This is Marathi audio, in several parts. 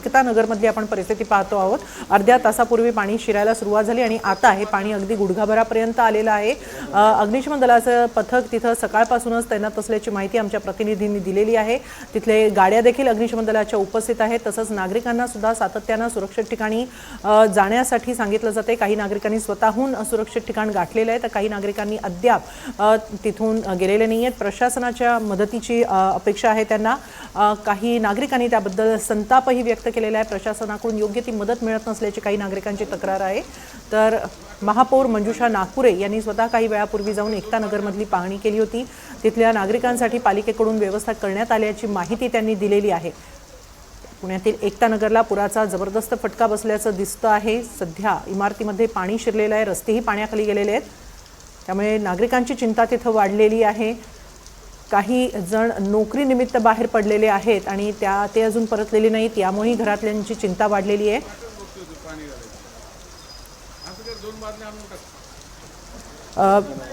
एकता नगरमधली आपण परिस्थिती पाहतो आहोत। अर्ध्या तासापूर्वी पाणी शिरायला सुरुवात झाली आणि आता हे पाणी अगदी गुडघाभरापर्यंत आलेलं आहे। अग्निशमन दलाचं पथक तिथं सकाळपासूनच तैनात असल्याची माहिती आमच्या प्रतिनिधींनी दिलेली आहे। तिथले गाड्या देखील अग्निशमन दलाच्या उपस्थित आहेत। तसंच नागरिकांना सुद्धा सातत्याने सुरक्षित ठिकाणी जाण्यासाठी सांगितलं जाते। काही नागरिकांनी स्वतःहून सुरक्षित ठिकाण गाठलेलं आहे तर काही नागरिकांनी अद्याप तिथून गेलेले नाहीयेत। प्रशासनाच्या मदतीची अपेक्षा आहे त्यांना। काही नागरिकांनी त्याबद्दल संतापही व्यक्त केलेला आहे। प्रशासनाकडून योग्य ती मदत मिळत नसल्याची काही नागरिकांची तक्रार आहे। तर महापौर मंजुषा नागपुरे यांनी स्वतः काही वेळापूर्वी जाऊन एकता नगरमधली पाहणी केली होती। तिथल्या नागरिकांसाठी पालिकेकडून व्यवस्था करण्यात आल्याची माहिती त्यांनी दिलेली आहे। पुण्यातील एकता नगरला पुराचा जबरदस्त फटका बसल्याचं दिसतं आहे। सध्या इमारतीमध्ये पाणी शिरलेलं आहे, रस्तेही पाण्याखाली गेलेले आहेत, त्यामुळे नागरिकांची चिंता तिथं वाढलेली आहे। काही जण नोकरीनिमित्त बाहेर पडलेले आहेत आणि ते अजून परतलेले नाहीत, यामुळे घरातल्यांची चिंता वाढलेली आहे।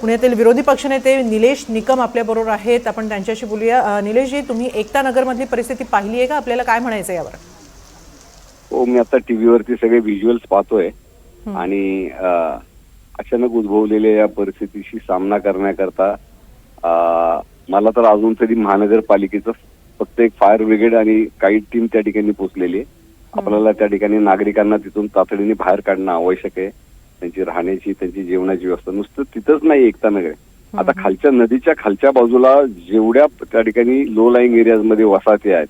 पुण्यातील विरोधी पक्षनेते निलेश निकम आपल्याबरोबर आहेत, आपण त्यांच्याशी बोलूया। निलेशजी, तुम्ही एकता नगरमधली परिस्थिती पाहिली आहे का? आपल्याला काय म्हणायचं यावर? हो, मी आता टीव्हीवरती सगळे व्हिज्युअल्स पाहतोय आणि अचानक उद्भवलेल्या या परिस्थितीशी सामना करण्याकरता मला तर अजून तरी महानगरपालिकेचं फक्त एक फायर ब्रिगेड आणि काही टीम त्या ठिकाणी पोहोचलेली आहे। आपल्याला त्या ठिकाणी नागरिकांना तिथून तातडीने बाहेर काढणं आवश्यक आहे। त्यांची राहण्याची, त्यांची जेवणाची व्यवस्था नुसतं तिथंच नाही एकता नगर, आता खालच्या नदीच्या खालच्या बाजूला जेवढ्या त्या ठिकाणी लो लाईंग एरियाजमध्ये वसाहती आहेत,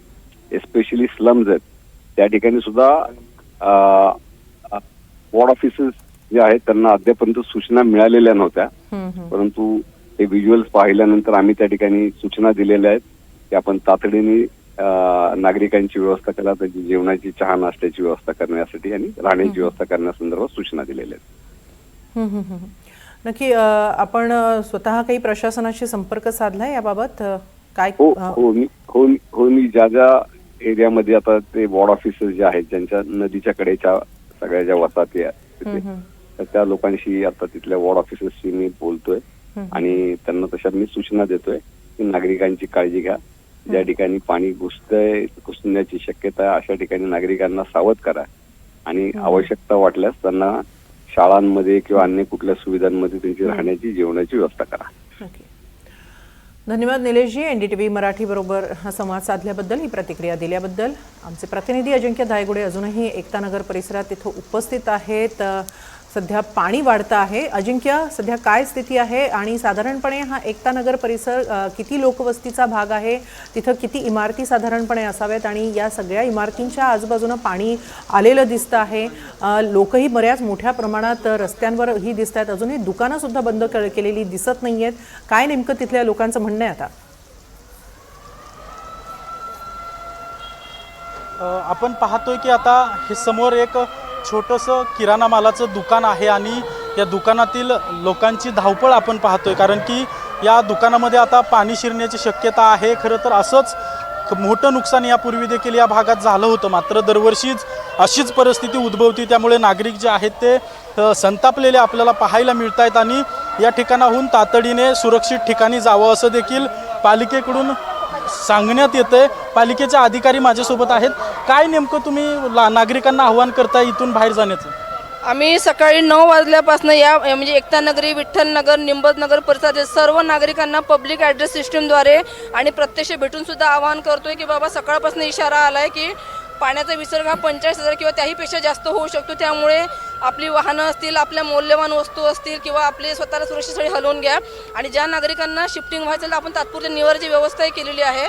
एस्पेशली स्लम्स आहेत, त्या ठिकाणी सुद्धा वॉर्ड ऑफिसेस जे आहेत त्यांना अद्यापर्यंत सूचना मिळालेल्या नव्हत्या। परंतु हे व्हिज्युअल्स पाहिल्यानंतर आम्ही त्या ठिकाणी सूचना दिलेल्या आहेत की आपण तातडीने नागरिकांची व्यवस्था करा, त्यांची जेवणाची, चहा नाश्त्याची व्यवस्था करण्यासाठी आणि राहण्याची व्यवस्था करण्यासंदर्भात सूचना दिलेल्या आहेत। नक्की आपण स्वतः काही प्रशासनाशी संपर्क साधलाय याबाबत? काय? हो, मी ज्या एरियामध्ये आता ते वॉर्ड ऑफिसेस जे आहेत, ज्यांच्या नदीच्या कडेच्या सगळ्या ज्या वसाहती आहेत तर त्या लोकांशी आता तिथल्या वॉर्ड ऑफिसर्सशी मी बोलतोय आणि त्यांना तशा मी सूचना देतोय की नागरिकांची काळजी घ्या। ज्या ठिकाणी पाणी घुसण्याची शक्यता आहे अशा ठिकाणी नागरिकांना सावध करा आणि आवश्यकता वाटल्यास त्यांना शाळांमध्ये किंवा अन्य कुठल्या सुविधांमध्ये त्यांची राहण्याची, जेवणाची व्यवस्था करा। धन्यवाद निलेशजी, एनडीटीव्ही मराठी बरोबर हा संवाद साधल्याबद्दल, ही प्रतिक्रिया दिल्याबद्दल। आमचे प्रतिनिधी अजिंक्य धायगुडे अजूनही एकता नगर परिसरात तिथं उपस्थित आहेत। सध्या पाणी वाढतं आहे। अजिंक्य, सध्या काय स्थिती आहे आणि साधारणपणे हा एकता नगर परिसर किती लोकवस्तीचा भाग आहे? तिथं किती इमारती साधारणपणे असाव्यात आणि या सगळ्या इमारतींच्या आजूबाजूनं पाणी आलेलं दिसतं आहे। लोकही बऱ्याच मोठ्या प्रमाणात रस्त्यांवरही दिसत आहेत, अजूनही दुकानं सुद्धा बंद केलेली दिसत नाहीयेत। काय नेमकं तिथल्या लोकांचं म्हणणं आहे आता? आपण पाहतोय की आता हे समोर एक छोटंसं किराणा मालाचं दुकान आहे आणि या दुकानातील लोकांची धावपळ आपण पाहतोय, कारण की या दुकानामध्ये आता पाणी शिरण्याची शक्यता आहे। खरं तर असंच मोठं नुकसान यापूर्वी देखील या भागात झालं होतं, मात्र दरवर्षीच अशीच परिस्थिती उद्भवती, त्यामुळे नागरिक जे आहेत ते संतापलेले आपल्याला पाहायला मिळत आहेत आणि या ठिकाणाहून तातडीने सुरक्षित ठिकाणी जावं असं देखील पालिकेकडून सांगण्यात येतंय। पालिकेचे अधिकारी माझ्यासोबत आहेत। काय नेमकं तुम्ही नागरिकांना आव्हान करताय इथून बाहेर जाण्याचं? आम्ही सकाळी 9 वाजल्यापासून म्हणजे एकता नगरी, विठ्ठल नगर, निंबत नगर परिसरातील सर्व नागरिकांना पब्लिक ॲड्रेस सिस्टमद्वारे आणि प्रत्यक्ष भेटून सुद्धा आवाहन करतोय की बाबा सकाळपासून इशारा आलाय की पाण्याचा विसर्ग हा 45,000 किंवा त्याहीपेक्षा जास्त होऊ शकतो, त्यामुळे आपली वाहनं असतील, आपल्या मौल्यवान वस्तू असतील किंवा आपले स्वतःला सुरक्षितस्थळी हलवून घ्या आणि ज्या नागरिकांना शिफ्टिंग व्हायचं तर आपण तात्पुरत्या निवाऱ्याची व्यवस्थाही केलेली आहे।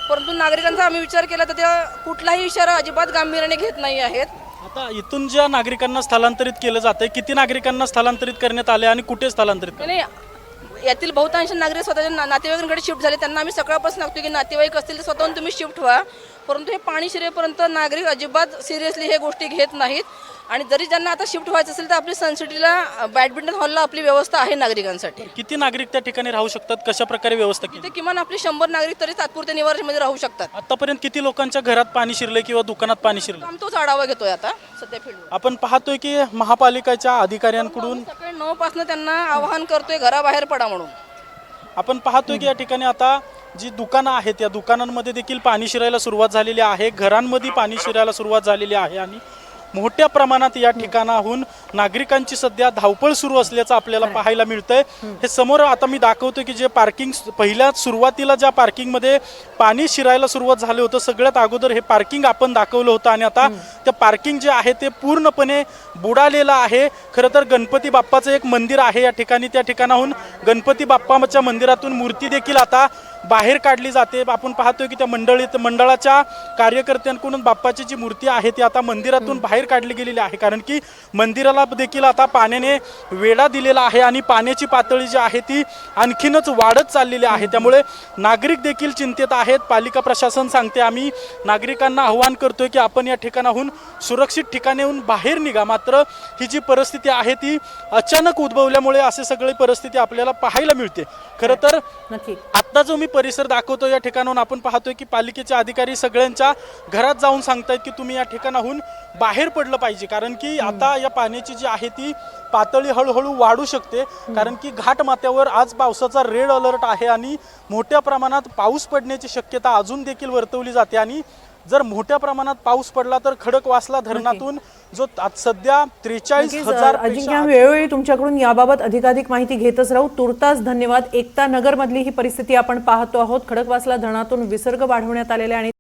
परंतु नागरिकांचा आम्ही विचार केला तर त्या कुठलाही इशारा अजिबात गांभीर्याने घेत नाही आहेत। आता इथून ज्या नागरिकांना स्थलांतरित केलं जातंय, किती नागरिकांना स्थलांतरित करण्यात आले आणि कुठे स्थलांतरित? नाही, यातील बहुतांश नागरिक स्वतःच्या नातेवाईकांकडे शिफ्ट झाले। त्यांना आम्ही सकाळपासून सांगतो की नातेवाईक असतील तर स्वतःहून तुम्ही शिफ्ट व्हा, परंतु हे पाणी शिरेपर्यंत नागरिक अजिबात सिरियसली हे गोष्टी घेत नाहीत। आणि जरी ज्यांना आता शिफ्ट व्हायचं असेल तर आपली सनसिटीला बॅडमिंटन हॉलला आपली व्यवस्था आहे नागरिकांसाठी। किती नागरिक त्या ठिकाणी राहू शकतात? कशा प्रकारे व्यवस्था केली? ते किमान आपली 100 नागरिक तरी तात्पुरत्या निवाऱ्यामध्ये राहू शकतात। आतापर्यंत किती लोकांच्या घरात पाणी शिरले किंवा दुकानात पाणी शिरले? आम्ही तोच आढावा घेतोय आता सध्या फील्डवर। आपण पाहतोय की महापालिकेच्या अधिकाऱ्यांकडून सकाळी 9 पासून त्यांना आवाहन करतोय घराबाहेर पडा म्हणून। आपण पाहतोय की या ठिकाणी आता जी दुकानं आहेत या दुकानांमध्ये देखील पाणी शिरायला सुरुवात झालेली आहे, घरांमध्ये पाणी शिरायला सुरुवात झालेली आहे आणि मोठ्या प्रमाणात या ठिकाणाहून नागरिकांची सध्या धावपळ सुरू असल्याचं आपल्याला पाहायला मिळतंय। हे समोर आता मी दाखवतो की जे पार्किंग पहिल्या सुरुवातीला ज्या पार्किंगमध्ये पाणी शिरायला सुरुवात झालं होतं, सगळ्यात अगोदर हे पार्किंग आपण दाखवलं होतं आणि आता त्या पार्किंग जे आहे ते पूर्णपणे बुडालेलं आहे। खरं तर गणपती बाप्पाचं एक मंदिर आहे या ठिकाणी, त्या ठिकाणाहून गणपती बाप्पाच्या मंदिरातून मूर्ती देखील आता बाहेर काढली जाते। आपण पाहतोय की त्या मंडळाच्या कार्यकर्त्यांकडून बाप्पाची जी मूर्ती आहे ती आता मंदिरातून बाहेर काढली गेलेली आहे, कारण की मंदिराला देखील आता पाण्याने वेढा दिलेला आहे आणि पाण्याची पातळी जी आहे ती आणखीनच वाढत चाललेली आहे। त्यामुळे नागरिक देखील चिंतेत आहेत। पालिका प्रशासन सांगते, आम्ही नागरिकांना आव्हान करतोय की आपण या ठिकाणाहून सुरक्षित ठिकाणाहून बाहेर निघा। मात्र ही जी परिस्थिती आहे ती अचानक उद्भवल्यामुळे असे सगळी परिस्थिती आपल्याला पाहायला मिळते। खरं तर नक्की आता जो मी परिसर दाखवतो या ठिकाणाहून आपण पाहतोय की पालिकेचे अधिकारी सगळ्यांच्या घरात जाऊन सांगतायत की तुम्ही या ठिकाणाहून बाहेर पडलं पाहिजे, कारण की आता या पाण्याची जी आहे ती पातळी हळूहळू वाढू शकते, कारण की घाटमाथ्यावर आज पावसाचा रेड अलर्ट आहे आणि मोठ्या प्रमाणात पाऊस पडण्याची शक्यता अजून देखील वर्तवली जाते। आणि जर मोठ्या प्रमाणात पाऊस पडला तर खडकवासला धरणातून जो सध्या 43,000 अजिंक्य, वेळोवेळी तुमच्याकडून याबाबत अधिकाधिक माहिती घेतच राहू। तुर्तास धन्यवाद। एकता नगर मधली ही परिस्थिती आपण पाहतो आहोत। खडकवासला धरणातून विसर्ग वाढवण्यात आलेला आहे आणि